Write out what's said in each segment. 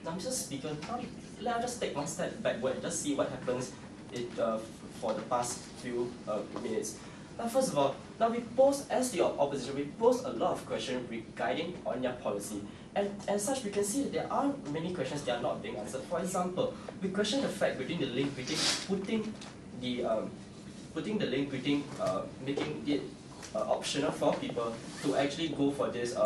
Now, Mr. Speaker, let's just take one step backward and just see what happens for the past few minutes. Now, first of all, now we pose, as the opposition, we pose a lot of questions regarding on their policy. And as such, we can see that there are many questions that are not being answered. For example, we question the fact between the link between making it optional for people to actually go for this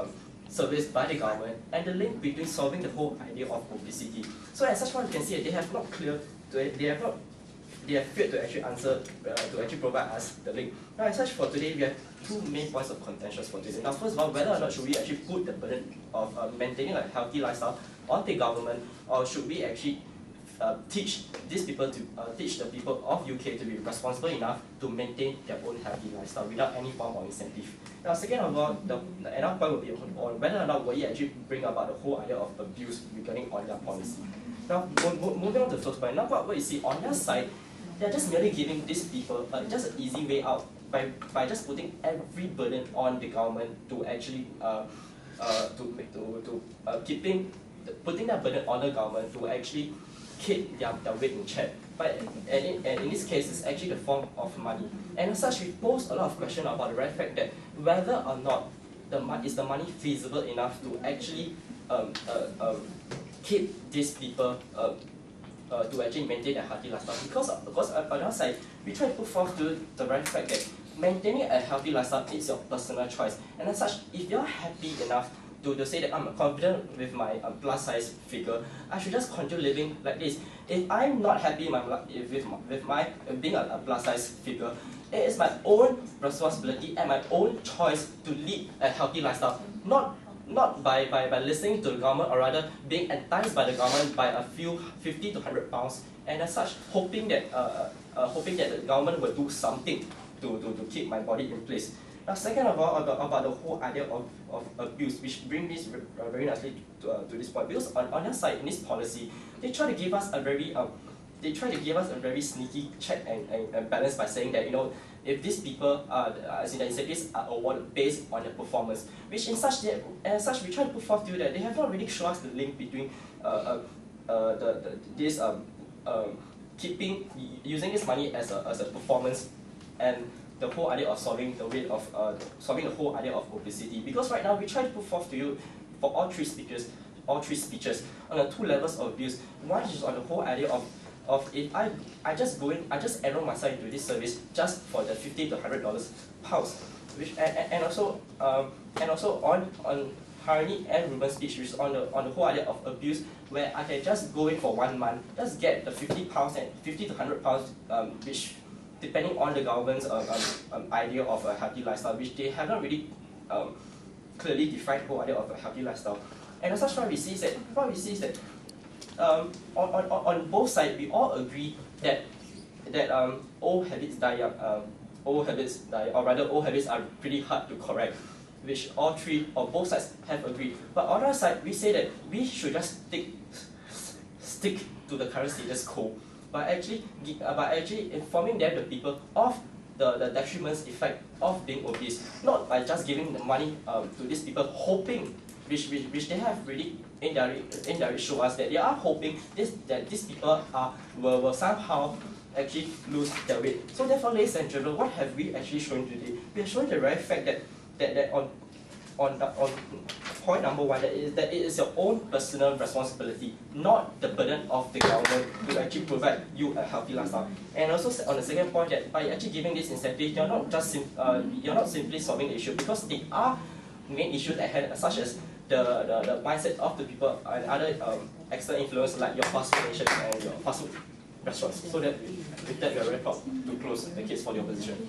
service by the government, and the link between solving the whole idea of obesity. So as such, what we can see, they have failed to actually answer, to actually provide us the link. Now, as such, for today, we have two main points of contention for today. Now, first of all, whether or not should we actually put the burden of maintaining a healthy lifestyle on the government, or should we actually teach these people to teach the people of UK to be responsible enough to maintain their own healthy lifestyle without any form of incentive. Now, second of all, another point will be on whether or not will it actually bring about the whole idea of abuse regarding on their policy. Now, moving on to the first point. Now, what we see on their side, they're just merely giving these people just an easy way out by just putting every burden on the government to actually putting that burden on the government to actually keep their weight in check. And in this case, it's actually the form of money. And as such, we pose a lot of questions about the very fact that whether or not is the money feasible enough to actually keep these people to actually maintain a healthy lifestyle. Because on our side, we try to put forth to the very fact that maintaining a healthy lifestyle is your personal choice. And as such, if you're happy enough to say that I'm confident with my plus size figure, I should just continue living like this. If I'm not happy with my being a plus size figure, it is my own responsibility and my own choice to lead a healthy lifestyle. Not by listening to the government, or rather being enticed by the government by a few 50 to 100 pounds, and as such hoping that the government will do something to keep my body in place. Now, second of all, about the whole idea of abuse, which brings this very nicely to this point, because on their side, in this policy, they try to give us a very sneaky check and balance by saying that, you know, if these people as in the incentives are awarded based on their performance, which in such we try to put forth to you that they have not really shown us the link between using this money as a performance and the whole idea of solving the whole idea of obesity. Because right now we try to put forth to you for all three speeches on the two levels of abuse. One is on the whole idea of if I just enroll myself into this service just for the $50 to $100 pounds, which and also on Harini and Ruben's speech, which is on the whole idea of abuse, where I can just go in for 1 month, just get the £50 and £50 to £100, which depending on the government's idea of a healthy lifestyle, which they have not really clearly defined the whole idea of a healthy lifestyle. And as such, what we see is that on both sides, we all agree that old habits die young. Old habits are pretty hard to correct, which all three or both sides have agreed. But on our side, we say that we should just stick to the current status quo by actually informing them, the people, of the detrimental effect of being obese, not by just giving the money to these people, hoping, which they have really indirectly show us that they are hoping that these people will somehow actually lose their weight. So therefore, ladies and gentlemen, what have we actually shown today? We have shown the very fact that on point number one, that it is your own personal responsibility, not the burden of the government, to actually provide you a healthy lifestyle. And also on the second point, that by actually giving this incentive, you're not simply solving the issue, because there are main issues at hand, such as the mindset of the people and other external influence like your fast food nation and your fast food restaurants. So that with that, we are very proud to close the case for the opposition.